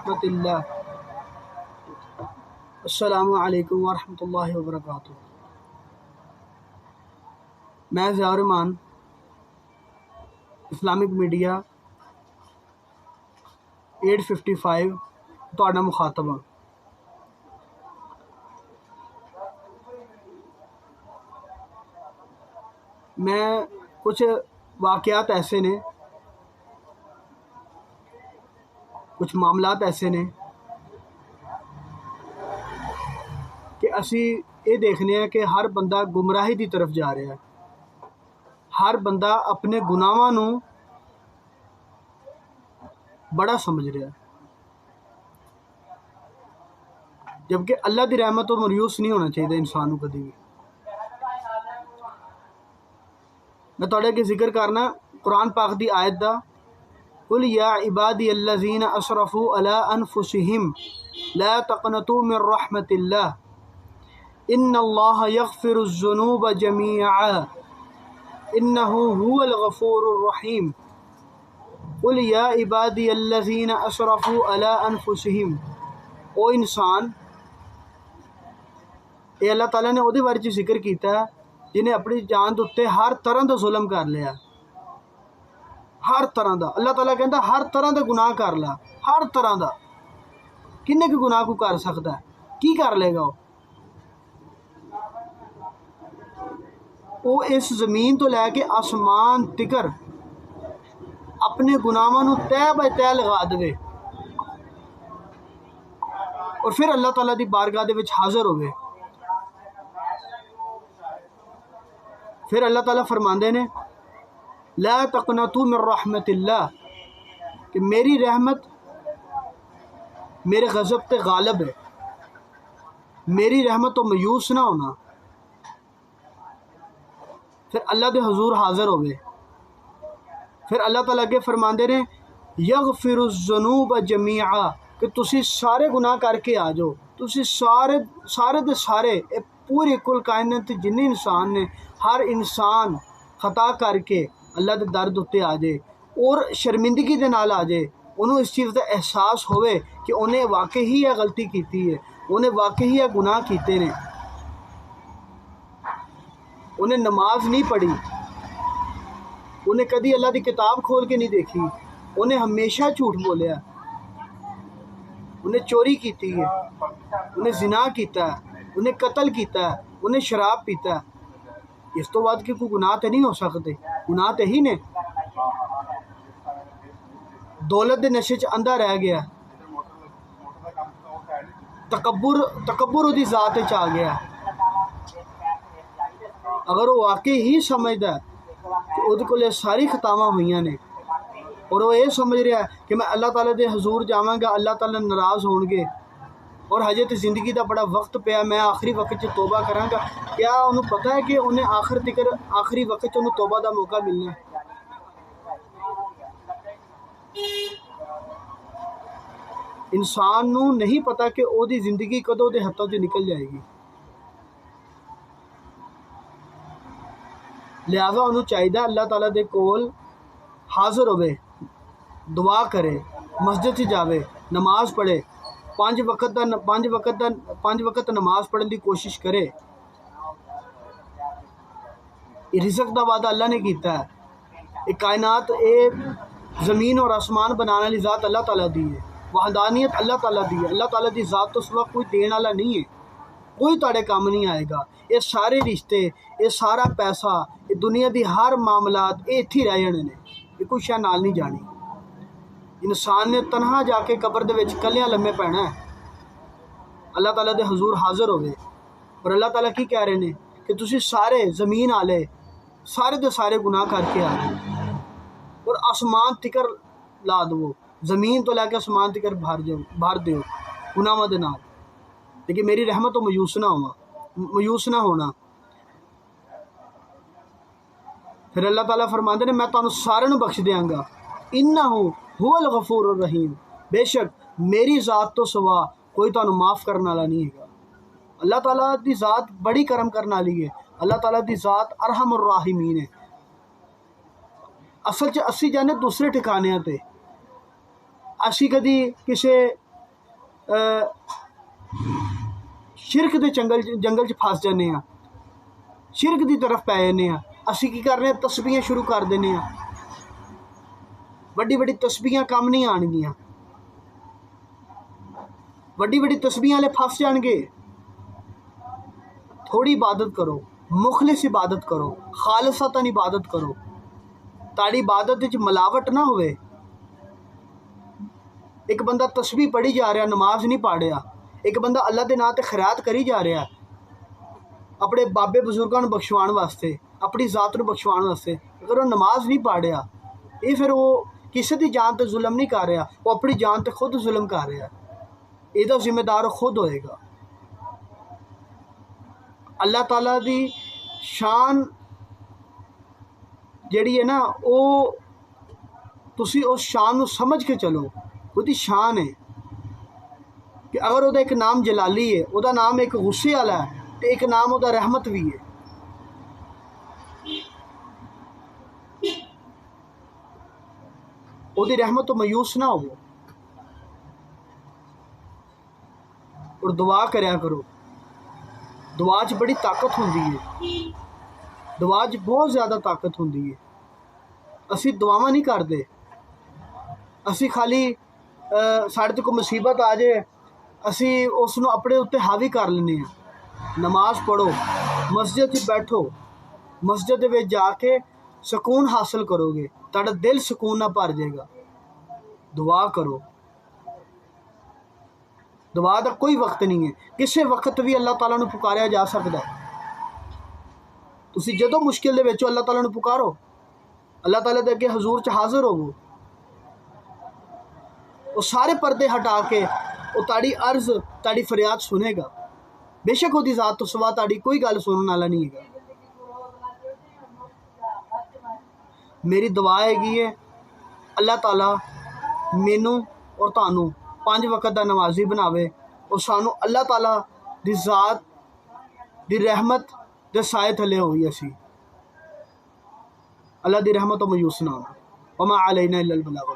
ورحمۃ اللہ۔ السلام علیکم ورحمۃ اللہ وبرکاتہ۔ میں ضیاء الرحمان، اسلامک میڈیا 855 تہاڈا مخاطب ہاں۔ میں کچھ واقعات ایسے نے، کچھ معاملات ایسے نے کہ اسی یہ دیکھنے ہیں کہ ہر بندہ گمراہی دی طرف جا رہا ہے، ہر بندہ اپنے گناہاں نو بڑا سمجھ رہا ہے، جبکہ اللہ دی رحمت تو مایوس نہیں ہونا چاہیے انسان کو کدی بھی۔ میں تھوڑے اگے ذکر کرنا قرآن پاک دی آیت دا، قل یا عبادی الذین اسرفوا علی انفسہم لا تقنطوا من رحمت اللہ ان اللہ یغفر الذنوب جمیعا انہ هو الغفور الرحیم۔ قل یا عبادی الذین اسرفوا علی انفسہم، او انسان، یہ اللہ تعالیٰ نے وہ بارے ذکر کیتا ہے جنہیں اپنی جان دے اتنے ہر طرح دا ظلم کر لیا، ہر طرح دا۔ اللہ تعالیٰ کہتا ہر طرح دا گناہ کر لیا، ہر طرح دا۔ کنے کے گناہ کو کر سکتا ہے؟ کی کر لے گا وہ اس زمین تو لے کے آسمان تکر اپنے گناہاں نو تہ بہ تہ لگا دے اور پھر اللہ تعالیٰ دی بارگاہ دے وچ حاضر ہوئے۔ پھر اللہ تعالیٰ فرماندے نے لا تقنطوا من رحمت اللہ، کہ میری رحمت میرے غضب تے غالب ہے، میری رحمت تو مایوس نہ ہونا۔ پھر اللہ دے حضور حاضر ہوئے، پھر اللہ تعالیٰ اگے فرماندے نے یغفر الذنوب جمیعا، کہ تسی سارے گناہ کر کے آ جاؤ، تسی سارے دے سارے پوری کل کائنات جنہیں انسان نے، ہر انسان خطا کر کے اللہ دے در اتے آ جائے اور شرمندگی دے نال آ جائے، انہوں اس چیز کا احساس ہوئے کہ انہیں واقعی یہ غلطی کیتی ہے، انہیں واقعی یہ گناہ کیتے نے، انہیں نماز نہیں پڑھی، انہیں کدی اللہ دی کتاب کھول کے نہیں دیکھی، انہیں ہمیشہ جھوٹ بولیا، انہیں چوری کیتی ہے، انہیں زنا کیتا ہے، انہیں قتل کیتا ہے، انہیں شراب پیتا ہے، اس تو بعد کہ کوئی گناہ تے نہیں ہو سکتے، گناہ تے ہی نے۔ دولت دے نشے چ اندھا رہ گیا، تکبر دی ذات چ آ گیا۔ اگر وہ واقعی ہی سمجھدا ہے کہ وہ کول ساری خطاواں ہوئیاں نے اور وہ یہ سمجھ رہا ہے کہ میں اللہ تعالیٰ دے حضور جاواں گا، اللہ تعالیٰ ناراض ہون گے اور ہجے تے زندگی دا بڑا وقت پیا، میں آخری وقت چ توبہ کراں گا، کیا انہوں پتہ ہے کہ انہیں آخری وقت چ انہوں توبہ دا موقع ملنا ہے؟ انسان نو نہیں پتا کہ او دی زندگی کدوں دے ہتھوں چ نکل جائے گی، لہذا انہوں چاہیے اللہ تعالیٰ دے کول حاضر ہوئے، دعا کرے، مسجد سے جاوے، نماز پڑھے، پانچ وقت نماز پڑھنے دی کوشش کرے۔ یہ رزق دا وعدہ اللہ نے کیتا ہے، یہ کائنات، یہ زمین اور آسمان بنانے والی ذات اللہ تعالیٰ دی ہے، وحدانیت اللہ تعالیٰ دی ہے، اللہ تعالیٰ دی ذات تو سوا کوئی دین والا نہیں ہے، کوئی تاڑے کام نہیں آئے گا۔ یہ سارے رشتے، یہ سارا پیسہ، یہ دنیا دی ہر معاملات یہ اتھی رہ جانے نے، یہ کوئی شے نال نہیں جانی۔ انسان نے تنہا جا کے قبر دے وچ کلیاں لمے پینا ہے، اللہ تعالیٰ دے حضور حاضر ہوئے، اور اللہ تعالیٰ کی کہہ رہے ہیں کہ تسی سارے زمین والے سارے دے سارے گناہ کر کے آ جاؤ اور آسمان تکر لا دو، زمین تو لے کے آسمان تکر بھر دیو گناہاں دے نال، لیکن میری رحمت تو مایوس نہ ہونا۔ پھر اللہ تعالیٰ فرماندے نے میں تانوں سارے نو بخش دیاں گا، انہ هو الغفور الرحیم، بے شک میری ذات تو سوا کوئی تانوں معاف کرنے والا نہیں ہے۔ اللہ تعالیٰ دی ذات بڑی کرم کرنے والی ہے، اللہ تعالیٰ دی ذات ارحم الراحمین ہے۔ اصل چ اسی جانے دوسرے ٹھکانے تے، اسی کدی کسے شرک دے جنگل چ پھس جانے ہاں، شرک دی طرف پی جانے ہاں، اسی کی کرنے ہیں تسبیحاں شروع کر دینے ہاں، وڈی وڈی تسبیحاں کم نہیں آن گیاں، وڈی وڈی تسبیحاں والے پھس جان گے۔ تھوڑی عبادت کرو، مخلص عبادت کرو، خالصتاً عبادت کرو، تاڑی عبادت وچ ملاوٹ نہ ہوئے۔ ایک بندہ تسبیح پڑھی جا رہا نماز نہیں پڑھ رہا، ایک بندہ اللہ دے نام تے خیرات کری جا رہا اپنے بابے بزرگاں نوں بخشوان واسطے، اپنی ذات نوں بخشوان واسطے، اگر وہ نماز نہیں پڑھ رہا، یہ پھر وہ کسی دی جان تے ظلم نہیں کر رہا، وہ اپنی جان تے خود ظلم کر رہا، یہ ذمہ دار خود ہوئے گا۔ اللہ تعالیٰ دی شان جیڑی ہے نا، وہ تسی اس شان نو سمجھ کے چلو، وہ دی شان ہے کہ اگر وہ ایک نام جلالی ہے، وہ دا نام ایک غصے والا ہے، تو ایک نام وہ دا رحمت بھی ہے۔ وہ دی رحمت تو مایوس نہ ہو، اور دعا کریا کرو۔ دعا چ بڑی طاقت ہوندی ہے، دعا چ بہت زیادہ طاقت ہوندی ہے۔ اسی دعاواں نہیں کرتے، اسی خالی ساڑھے تے کوئی مصیبت آ جائے اسی اس نو اپنے اتنے حاوی کر لینے ہیں۔ نماز پڑھو، مسجد چ بیٹھو، مسجد دے وچ جا کے سکون حاصل کرو گے، تہاڈا دل سکون نہ بھر جائے گا۔ دعا کرو، دعا دا کوئی وقت نہیں ہے، کسے وقت بھی اللہ تعالیٰ نو پکاریا جا سکتا ہے۔ تسی جدوں مشکل دے وچ اللہ تعالیٰ نو پکارو، اللہ تعالیٰ دے اگے حضور چ حاضر ہوو، وہ سارے پردے ہٹا کے وہ تاڑی عرض تاڑی فریاد سنے گا۔ بے شک وہ دی ذات تو سوا تاڑی کوئی گل سنن والا نہیں ہے گا۔ میری دعا ہے اللہ تعالیٰ مینوں اور تانوں 5 وقت دا نمازی بناوے، اور سانوں اللہ تعالیٰ دی ذات دی رحمت دے سائے تھلے ہوئی اسی، اللہ دی رحمت و مایوس نہ ہونا۔ وما علینا الا البلاغ۔